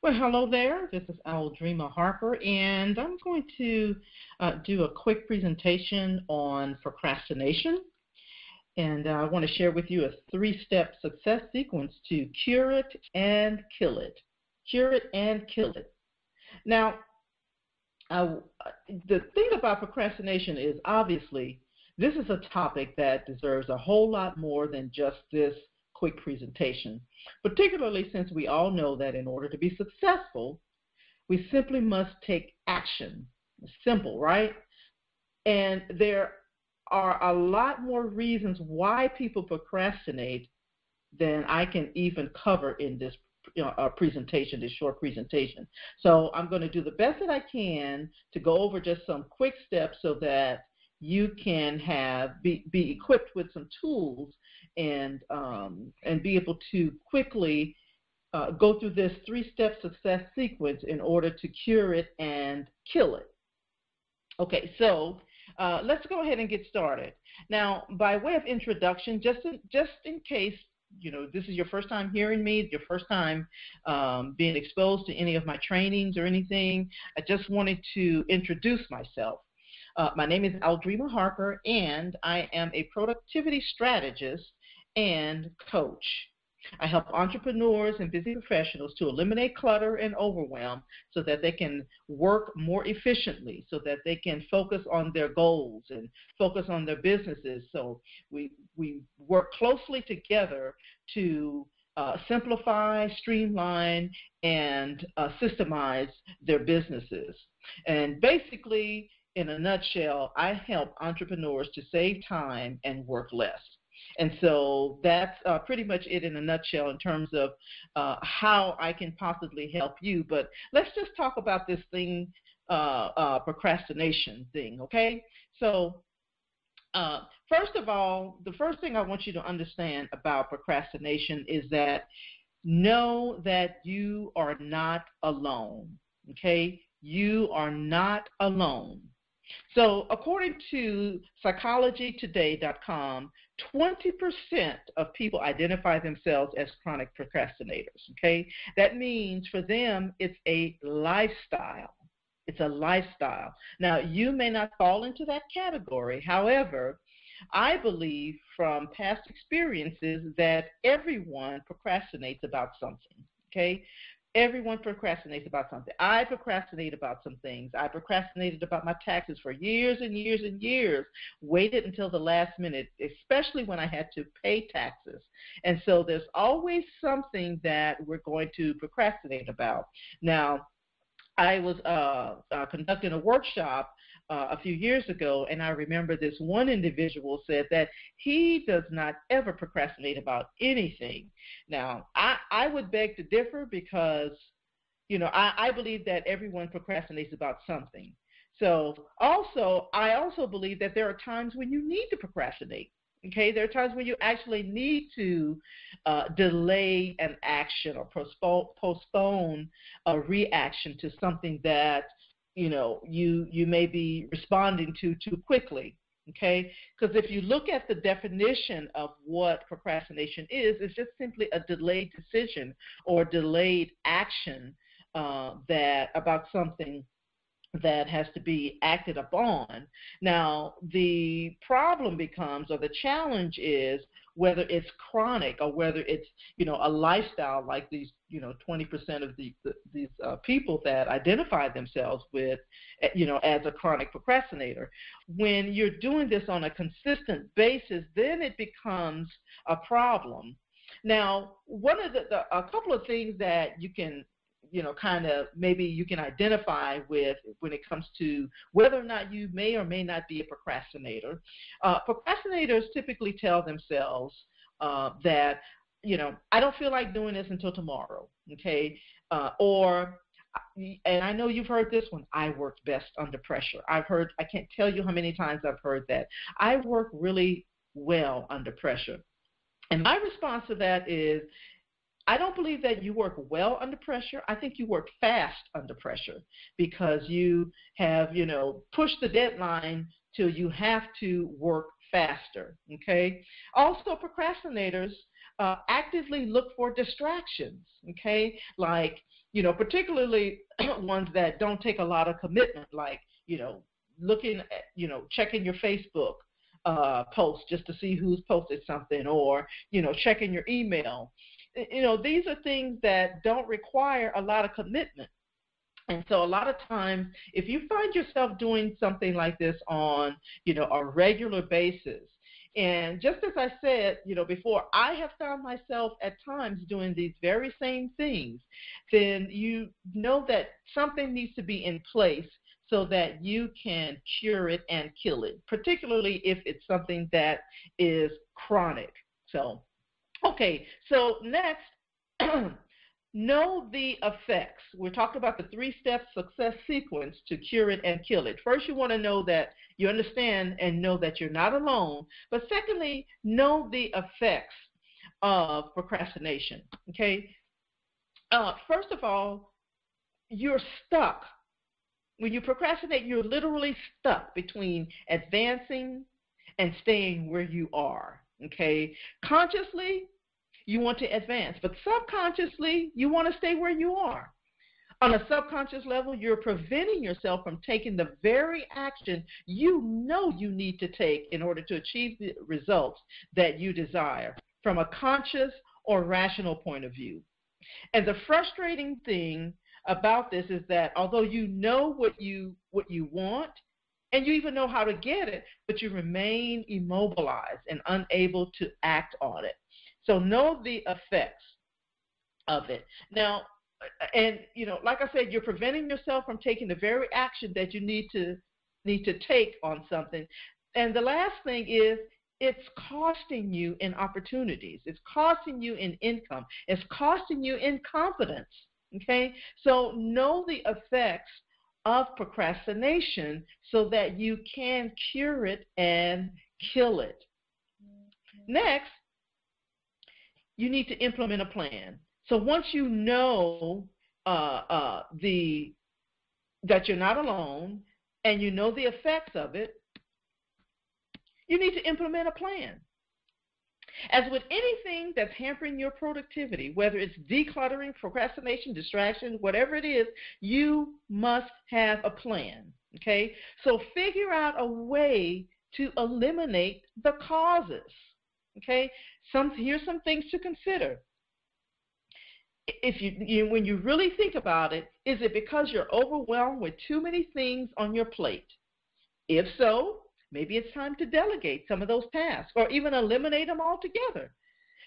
Well, hello there. This is Aldrima Harper, and I'm going to do a quick presentation on procrastination. And I want to share with you a three-step success sequence to cure it and kill it. Cure it and kill it. Now, uh, the thing about procrastination is obviously this is a topic that deserves a whole lot more than just this quick presentation, particularly since we all know that in order to be successful, we simply must take action. It's simple, right? And there are a lot more reasons why people procrastinate than I can even cover in this presentation, this short presentation. So I'm going to do the best that I can to go over just some quick steps so that you can be equipped with some tools and be able to quickly go through this three-step success sequence in order to cure it and kill it. Okay, so let's go ahead and get started. Now, by way of introduction, just in case this is your first time hearing me, your first time being exposed to any of my trainings or anything, I just wanted to introduce myself. My name is Aldrima Harper, and I am a productivity strategist and coach. I help entrepreneurs and busy professionals to eliminate clutter and overwhelm so that they can work more efficiently, so that they can focus on their goals and focus on their businesses. So we work closely together to simplify, streamline, and systemize their businesses. And basically, in a nutshell, I help entrepreneurs to save time and work less. And so that's pretty much it in a nutshell in terms of how I can possibly help you. But let's just talk about this thing, procrastination thing, okay? So first of all, the first thing I want you to understand about procrastination is that know that you are not alone, okay? You are not alone. So according to psychologytoday.com, 20% of people identify themselves as chronic procrastinators, okay? That means for them it's a lifestyle. It's a lifestyle. Now, you may not fall into that category. However, I believe from past experiences that everyone procrastinates about something, okay? Everyone procrastinates about something. I procrastinate about some things. I procrastinated about my taxes for years and years and years, waited until the last minute, especially when I had to pay taxes. And so there's always something that we're going to procrastinate about. Now, I was conducting a workshop a few years ago, and I remember this one individual said that he does not ever procrastinate about anything. Now, I would beg to differ because, I believe that everyone procrastinates about something. So I also believe that there are times when you need to procrastinate. Okay, there are times when you actually need to delay an action or postpone a reaction to something that you may be responding to too quickly. Okay, because if you look at the definition of what procrastination is, it's just simply a delayed decision or delayed action that about something that has to be acted upon. Now, the problem becomes, or the challenge is, whether it's chronic or whether it's, a lifestyle like these, 20% of these people that identify themselves with, as a chronic procrastinator. When you're doing this on a consistent basis, then it becomes a problem. Now, a couple of things that you can kind of maybe you can identify with when it comes to whether or not you may or may not be a procrastinator. Procrastinators typically tell themselves that, I don't feel like doing this until tomorrow, okay? And I know you've heard this one, I work best under pressure. I can't tell you how many times I've heard that. I work really well under pressure. And my response to that is, I don't believe that you work well under pressure. I think you work fast under pressure because you have, pushed the deadline till you have to work faster, okay? Also, procrastinators actively look for distractions, okay? Like, particularly ones that don't take a lot of commitment, like, looking at, checking your Facebook post just to see who's posted something, or, checking your email. These are things that don't require a lot of commitment. And so a lot of times, if you find yourself doing something like this on, a regular basis, and just as I said, before, I have found myself at times doing these very same things, then you know that something needs to be in place so that you can cure it and kill it, particularly if it's something that is chronic. So, okay, so next, know the effects. We're talking about the 3-step success sequence to cure it and kill it. First, you want to know that you understand and know that you're not alone. But secondly, know the effects of procrastination, okay? First of all, you're stuck. When you procrastinate, you're literally stuck between advancing and staying where you are, okay? Consciously, you want to advance, but subconsciously, you want to stay where you are. On a subconscious level, you're preventing yourself from taking the very action you know you need to take in order to achieve the results that you desire from a conscious or rational point of view. And the frustrating thing about this is that although you know what you want, and you even know how to get it, but you remain immobilized and unable to act on it. So know the effects of it. Now, and like I said, you're preventing yourself from taking the very action that you need to take on something. And the last thing is, it's costing you in opportunities. It's costing you in income. It's costing you in confidence. Okay? So know the effects of procrastination so that you can cure it and kill it. Next, you need to implement a plan. So once you know that you're not alone and you know the effects of it, you need to implement a plan. As with anything that's hampering your productivity, whether it's decluttering, procrastination, distraction, whatever it is, you must have a plan, okay? So figure out a way to eliminate the causes, okay? Here's some things to consider. If when you really think about it, is it because you're overwhelmed with too many things on your plate? If so, maybe it's time to delegate some of those tasks or even eliminate them altogether.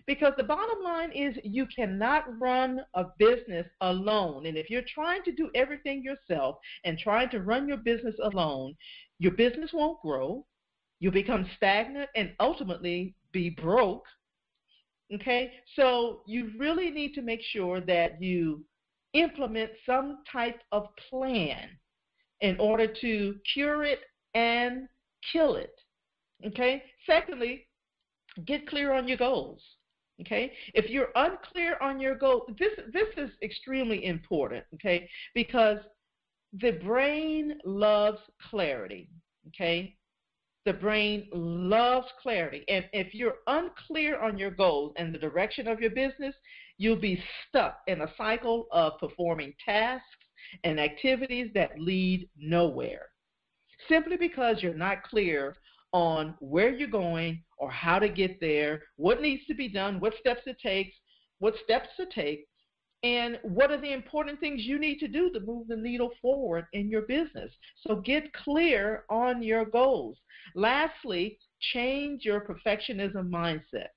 Because the bottom line is you cannot run a business alone. And if you're trying to do everything yourself and trying to run your business alone, your business won't grow. You'll become stagnant and ultimately be broke. Okay? So you really need to make sure that you implement some type of plan in order to cure it and kill it. Okay? Secondly, get clear on your goals. Okay? If you're unclear on your goal, this is extremely important, okay? Because the brain loves clarity, okay? The brain loves clarity. And if you're unclear on your goals and the direction of your business, you'll be stuck in a cycle of performing tasks and activities that lead nowhere. Simply because you're not clear on where you're going or how to get there, what needs to be done, what steps to take, and what are the important things you need to do to move the needle forward in your business. So get clear on your goals. Lastly, change your perfectionism mindset,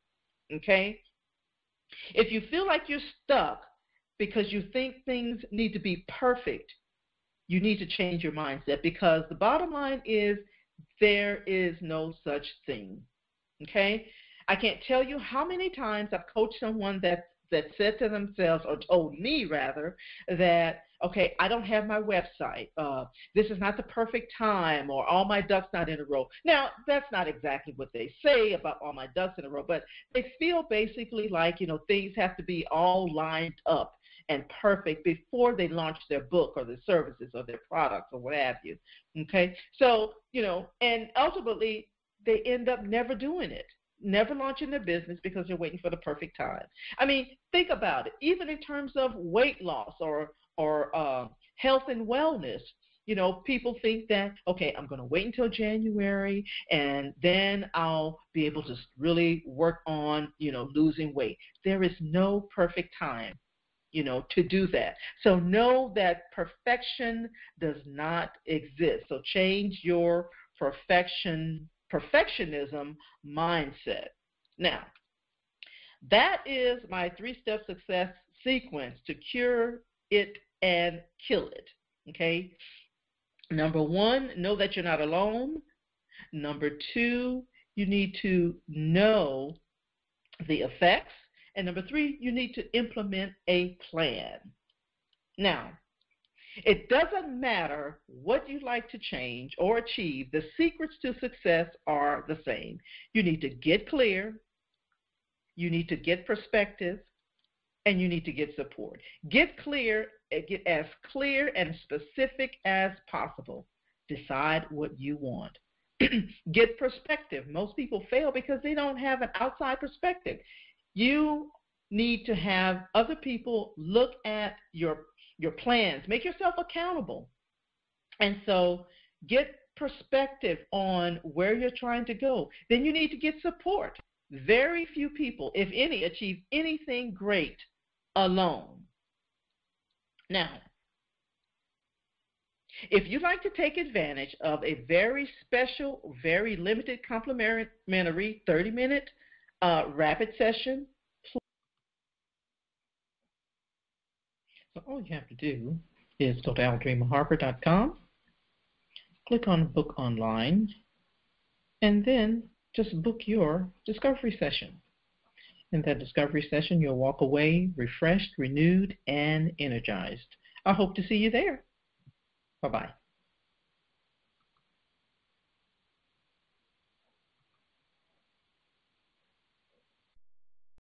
okay? If you feel like you're stuck because you think things need to be perfect, you need to change your mindset, because the bottom line is there is no such thing, okay? I can't tell you how many times I've coached someone that said to themselves, or told me rather, that, okay, I don't have my website. This is not the perfect time, or all my ducks not in a row. Now, that's not exactly what they say about all my ducks in a row, but they feel basically like, things have to be all lined up and perfect before they launch their book or their services or their products or what have you, okay? So, and ultimately, they end up never doing it. never launching their business because they're waiting for the perfect time. I mean, think about it. Even in terms of weight loss or health and wellness, you know, people think that, okay, I'm going to wait until January and then I'll be able to really work on, you know, losing weight. There is no perfect time, you know, to do that. So know that perfection does not exist. So change your perfectionism mindset. Now, that is my 3-step success sequence to cure it and kill it. Okay? Number 1, know that you're not alone. Number 2, you need to know the effects. And number 3, you need to implement a plan. Now, it doesn't matter what you'd like to change or achieve, the secrets to success are the same. You need to get clear, you need to get perspective, and you need to get support. Get clear, get as clear and specific as possible. Decide what you want. Get perspective. Most people fail because they don't have an outside perspective. You need to have other people look at your plans. Make yourself accountable. And so get perspective on where you're trying to go. Then you need to get support. Very few people, if any, achieve anything great alone. Now, if you'd like to take advantage of a very special, very limited complimentary 30-minute rapid session, so all you have to do is go to aldreamerharper.com, click on Book Online, and then just book your discovery session. In that discovery session, you'll walk away refreshed, renewed, and energized. I hope to see you there. Bye-bye.